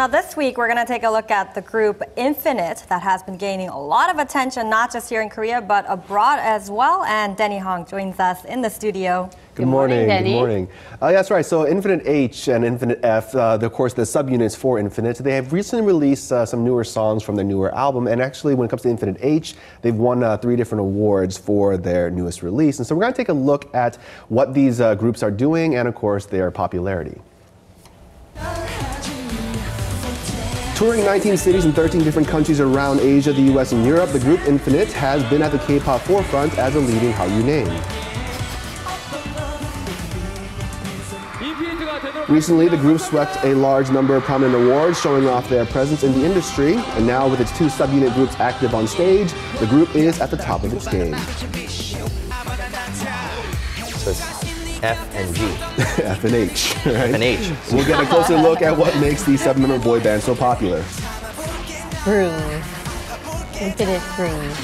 Now this week, we're going to take a look at the group Infinite that has been gaining a lot of attention, not just here in Korea, but abroad as well. And Denny Hong joins us in the studio. Good morning, Denny. Good morning. That's right. So Infinite H and Infinite F, of course, the subunits for Infinite, they have recently released some newer songs from their newer album. And actually, when it comes to Infinite H, they've won 3 different awards for their newest release. And so we're going to take a look at what these groups are doing and, of course, their popularity. Touring 19 cities in 13 different countries around Asia, the US, and Europe, the group Infinite has been at the K-pop forefront as a leading Hallyu name. Recently, the group swept a large number of prominent awards, showing off their presence in the industry. And now, with its 2 subunit groups active on stage, the group is at the top of its game. So it's F and G. F and H, right? F and H. We'll get a closer look at what makes the 7-member boy band so popular. Groove. Infinite groove.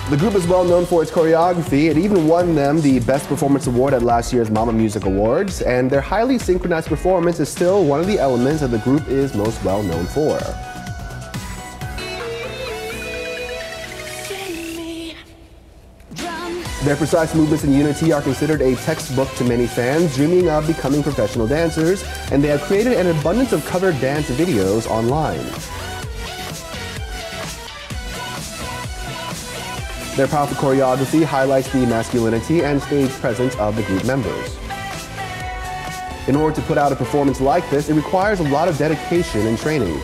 The group is well known for its choreography. It even won them the Best Performance Award at last year's Mama Music Awards, and their highly synchronized performance is still one of the elements that the group is most well known for. Their precise movements and unity are considered a textbook to many fans dreaming of becoming professional dancers, and they have created an abundance of covered dance videos online. Their powerful choreography highlights the masculinity and stage presence of the group members. In order to put out a performance like this, it requires a lot of dedication and training.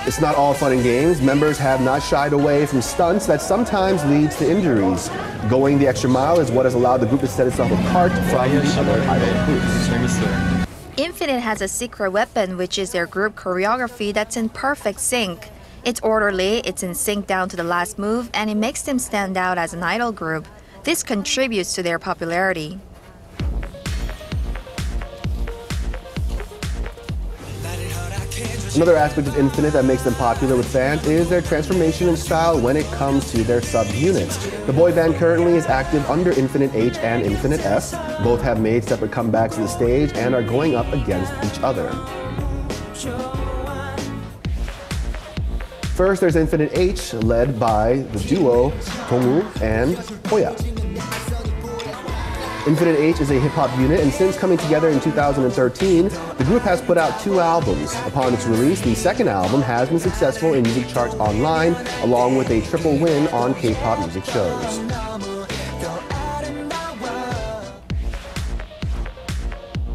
It's not all fun and games. Members have not shied away from stunts that sometimes leads to injuries. Going the extra mile is what has allowed the group to set itself apart from the other idol groups. Infinite has a secret weapon, which is their group choreography that's in perfect sync. It's orderly, it's in sync down to the last move, and it makes them stand out as an idol group. This contributes to their popularity. Another aspect of Infinite that makes them popular with fans is their transformation in style when it comes to their sub-units. The boy band currently is active under Infinite H and Infinite S. Both have made separate comebacks to the stage and are going up against each other. First, there's Infinite H, led by the duo Dongwoo and Hoya. Infinite H is a hip-hop unit, and since coming together in 2013, the group has put out 2 albums. Upon its release, the second album has been successful in music charts online, along with a triple win on K-pop music shows.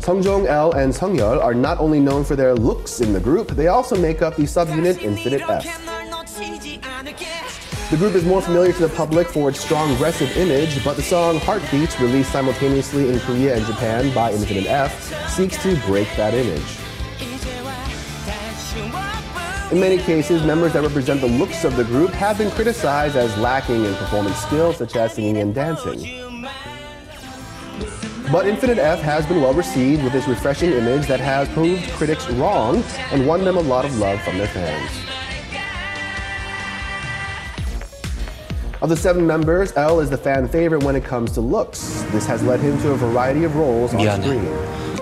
Sungjong L and Sungyeol are not only known for their looks in the group, they also make up the subunit Infinite F. The group is more familiar to the public for its strong, aggressive image, but the song Heartbeats, released simultaneously in Korea and Japan by Infinite F, seeks to break that image. In many cases, members that represent the looks of the group have been criticized as lacking in performance skills such as singing and dancing. But Infinite F has been well received with its refreshing image that has proved critics wrong and won them a lot of love from their fans. Of the 7 members, L is the fan favorite when it comes to looks. This has led him to a variety of roles on screen.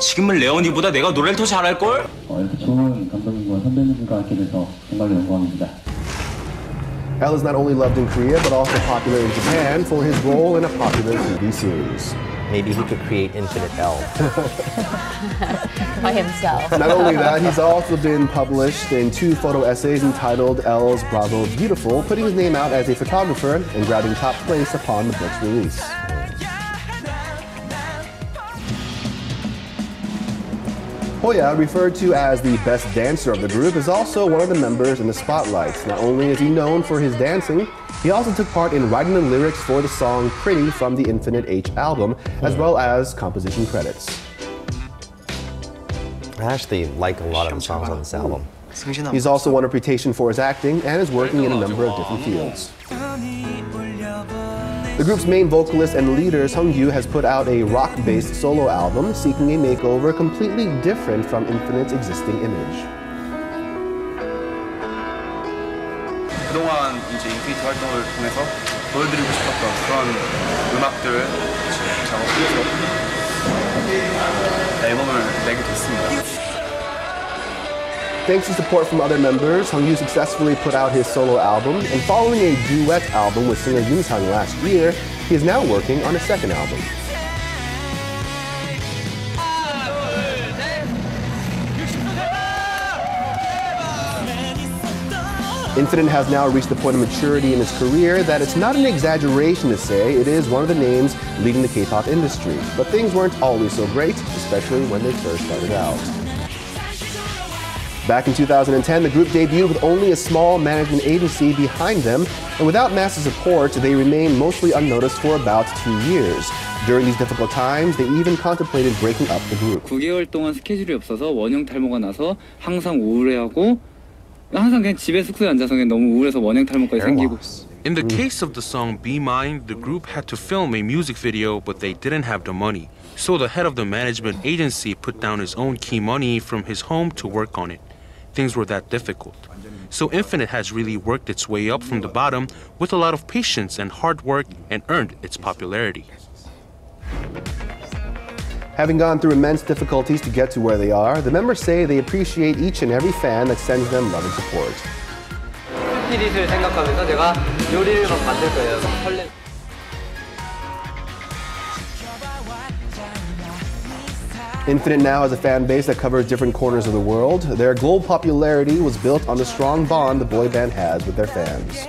지금은 레오니보다 내가 노래를 더 잘할걸? 이렇게 좋은 감독님과 선배님들과 함께 돼서 정말로 영광입니다. L is not only loved in Korea, but also popular in Japan for his role in a popular TV series. Maybe he could create Infinite L. By himself. Not only that, he's also been published in 2 photo essays entitled L's Bravo Beautiful, putting his name out as a photographer and grabbing top place upon the book's release. Hoya, referred to as the best dancer of the group, is also one of the members in the spotlight. Not only is he known for his dancing, he also took part in writing the lyrics for the song Pretty from the Infinite H album, as well as composition credits. I actually like a lot of the songs on this album. He's also won a reputation for his acting and is working in a number of different fields. The group's main vocalist and leader, Sungyu, has put out a rock-based solo album seeking a makeover completely different from Infinite's existing image. 그동안 이제 인피니트 활동을 통해서 보여드리고 싶었던 그런 음악들을 잘 작업해서 앨범을 내게 됐습니다. Thanks to support from other members, Hongyu successfully put out his solo album, and following a duet album with singer Yoon Sang last year, he is now working on a second album. Infinite has now reached the point of maturity in its career that it's not an exaggeration to say it is one of the names leading the K-pop industry. But things weren't always so great, especially when they first started out. Back in 2010, the group debuted with only a small management agency behind them, and without massive support, they remained mostly unnoticed for about 2 years. During these difficult times, they even contemplated breaking up the group. 9개월 동안 스케줄이 없어서 원형 탈모가 나서 항상 우울해하고 항상 그냥 집에 숙소에 앉아서 그냥 너무 우울해서 원형 탈모까지 생기고. In the case of the song Be Mine, the group had to film a music video, but they didn't have the money. So the head of the management agency put down his own key money from his home to work on it. Things were that difficult. So Infinite has really worked its way up from the bottom with a lot of patience and hard work and earned its popularity. Having gone through immense difficulties to get to where they are, the members say they appreciate each and every fan that sends them love and support. 스피릿을 생각하면서 제가 요리를 막 만들 거예요. 설레. Infinite now has a fan base that covers different corners of the world. Their global popularity was built on the strong bond the boy band has with their fans.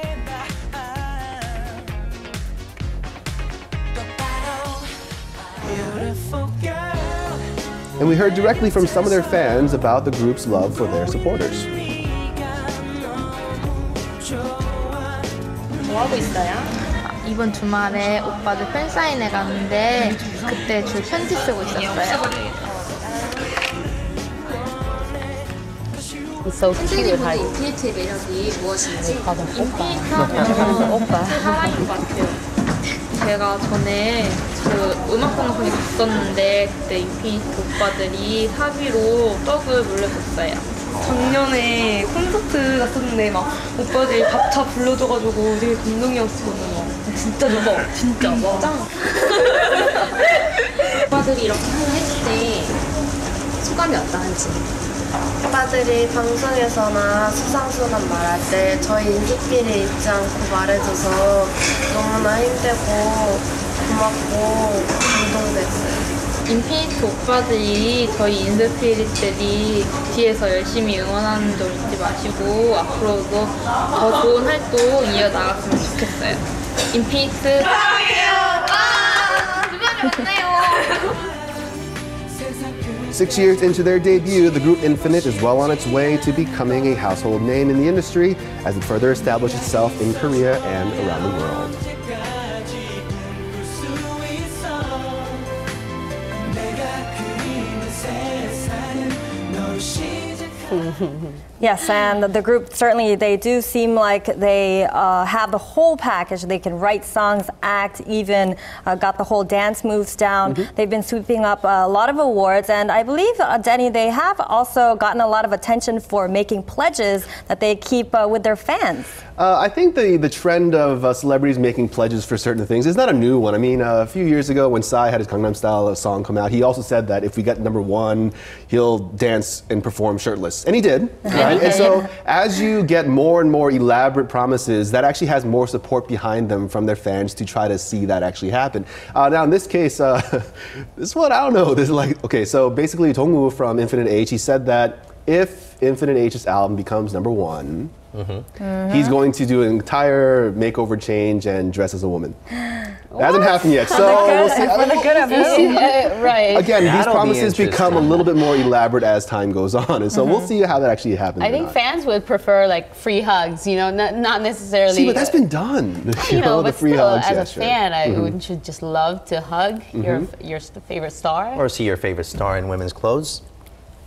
And we heard directly from some of their fans about the group's love for their supporters. 뭐 하고 있어요? 이번 주말에 오빠들 팬사인회 갔는데 그때 줄 편지 쓰고 있었어요. So cute. 인피니트의 매력이 무엇인지. 인피니트하면 오빠 사랑인 것 같아요. 제가 전에 그 음악 방송에 갔었는데 그때 인피니트 오빠들이 사비로 떡을 물려줬어요. 작년에 콘서트 갔었는데 막 오빠들이 밥차 불러줘가지고 되게 감동이었어요. 진짜 좋아. 진짜. 오빠들이 이렇게 하나 했을 때 소감이 어떠한지. 오빠들이 방송에서나 수상소감 말할 때 저희 인스피를 잊지 않고 말해줘서 너무나 힘들고 고맙고 감동됐어요. 인피니트 오빠들이 저희 인스피릿들이 뒤에서 열심히 응원하는 점 잊지 마시고 앞으로도 더 좋은 활동 이어나갔으면 좋겠어요. 인피니트 사랑해요! 주변에 만나요! 6 years into their debut, the group Infinite is well on its way to becoming a household name in the industry as it further establishes itself in Korea and around the world. Yes, and the group certainly, they do seem like they have the whole package. They can write songs, act, even got the whole dance moves down. They've been sweeping up a lot of awards, and I believe, Denny, they have also gotten a lot of attention for making pledges that they keep with their fans. I think the trend of celebrities making pledges for certain things is not a new one. I mean, a few years ago when Psy had his Gangnam Style song come out, he also said that if we get #1, he'll dance and perform shirtless. And he did, right? And so as you get more and more elaborate promises, that actually has more support behind them from their fans to try to see that actually happen. Now in this case, this one, I don't know. This is like, okay, so basically Dongwoo from Infinite H, he said that if Infinite H's album becomes #1, he's going to do an entire makeover change and dress as a woman. That hasn't happened yet, so we'll see. For the good of it. Right. Again, these promises become a little bit more elaborate as time goes on, and so we'll see how that actually happens. I think fans would prefer like free hugs, you know, not necessarily. See, but that's been done. You know, the but free still, hugs as gesture. a fan, wouldn't you just love to hug your favorite star? Or see your favorite star in women's clothes?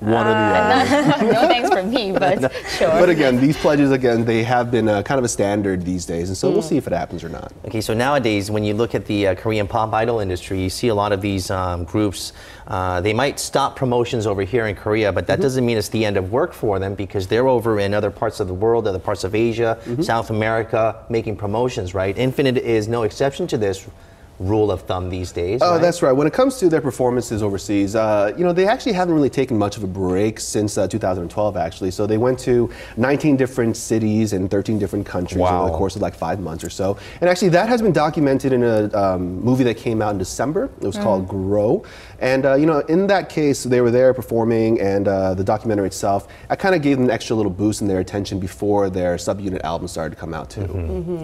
One or the other. No thanks for me, but sure. But again, these pledges, they have been kind of a standard these days, and so we'll see if it happens or not. Okay, so nowadays, when you look at the Korean pop idol industry, you see a lot of these groups, they might stop promotions over here in Korea, but that doesn't mean it's the end of work for them because they're over in other parts of the world, other parts of Asia, South America, making promotions, right? Infinite is no exception to this. rule of thumb these days. Oh, right? that's right. When it comes to their performances overseas, they actually haven't really taken much of a break since 2012, actually. So they went to 19 different cities in 13 different countries over the course of like 5 months or so. And actually, that has been documented in a movie that came out in December. It was called Grow. And, in that case, they were there performing, and the documentary itself, I kind of gave them an extra little boost in their attention before their subunit album started to come out, too.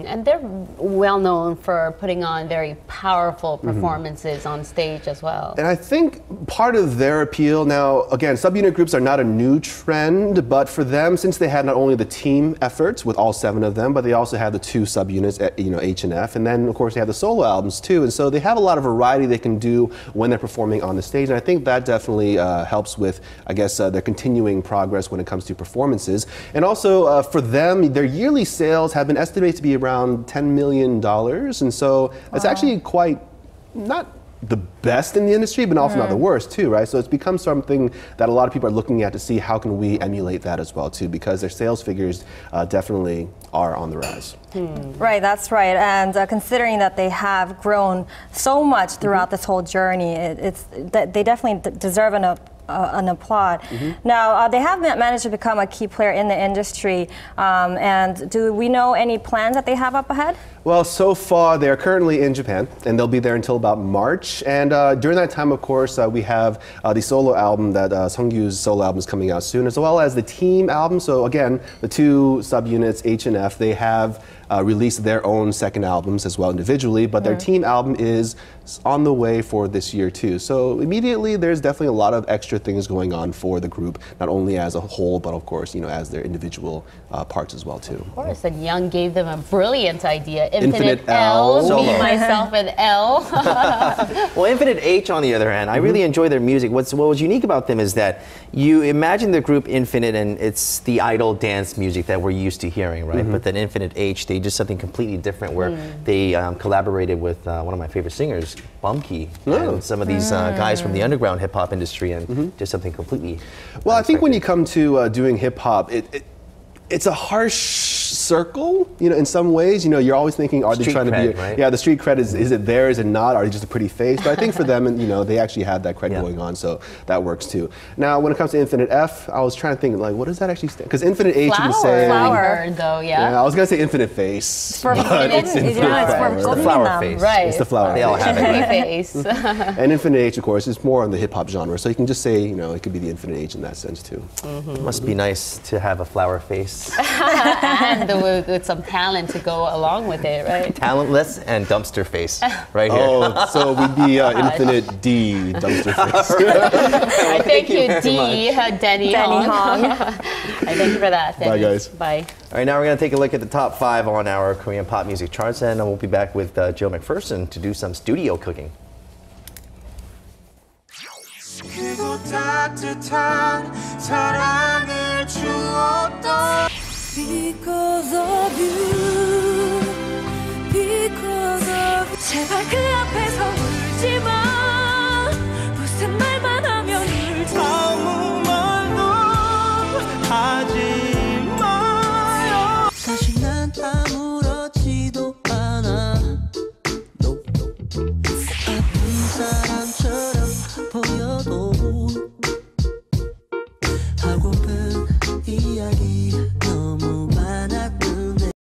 And they're well known for putting on very powerful performances on stage as well. And I think part of their appeal now, again, subunit groups are not a new trend, but for them, since they had not only the team efforts with all 7 of them, but they also had the 2 subunits, H and F, and then of course they have the solo albums too. And so they have a lot of variety they can do when they're performing on the stage. And I think that definitely helps with, I guess, their continuing progress when it comes to performances. And also for them, their yearly sales have been estimated to be around $10 million. And so it's actually quite not the best in the industry, but also not the worst too, right? So it's become something that a lot of people are looking at to see how can we emulate that as well too, because their sales figures definitely are on the rise. Right, that's right. And considering that they have grown so much throughout this whole journey, they definitely deserve an applaud. Now, they have managed to become a key player in the industry. And do we know any plans that they have up ahead? Well, so far they're currently in Japan, and they'll be there until about March. And during that time, of course, we have the solo album that Seongyu's solo album is coming out soon, as well as the team album. So again, the 2 subunits, H and F, they have released their own second albums as well individually, but their team album is on the way for this year too. So immediately there's definitely a lot of extra things going on for the group, not only as a whole, but of course, as their individual parts as well too. Of course, and Young gave them a brilliant idea. Infinite L. Me, myself, and L. Well, Infinite H, on the other hand, I really enjoy their music. What was unique about them is that you imagine the group Infinite, and it's the idol dance music that we're used to hearing, right? But then Infinite H, they did something completely different where they collaborated with one of my favorite singers, Bumkey, and some of these guys from the underground hip-hop industry, and just something completely Well, I think when you come to doing hip-hop, it's a harsh circle, in some ways. You're always thinking, are they trying to be, right? Yeah, the street cred, is it there, is it not, are they just a pretty face? But I think for them, they actually have that cred going on, so that works too. Now, when it comes to Infinite F, I was trying to think, like, what does that actually stand? Because Infinite H, you can say... Flower, though, yeah. I was going to say Infinite Face, but it's the flower face. Right. It's the flower They all have it, right? face. And Infinite H, of course, is more on the hip-hop genre, so you can just say, it could be the Infinite H in that sense too. It must be nice to have a flower face. And with some talent to go along with it, right? Talentless and dumpster face, right here. Oh, so we'd be Infinite D, dumpster face. I thank you, D, Danny Hong. I thank you for that. Bye, guys. Bye. All right, now we're going to take a look at the top 5 on our Korean pop music charts, and we'll be back with Jill McPherson to do some studio cooking. Because of you, because of you. 제발 그 앞에서 울지 마. 무슨 말만 하면 울지. 아무 말도 하지 마요. 사실 난 아무렇지도 않아. No. 아픈 사람처럼 보여도 하고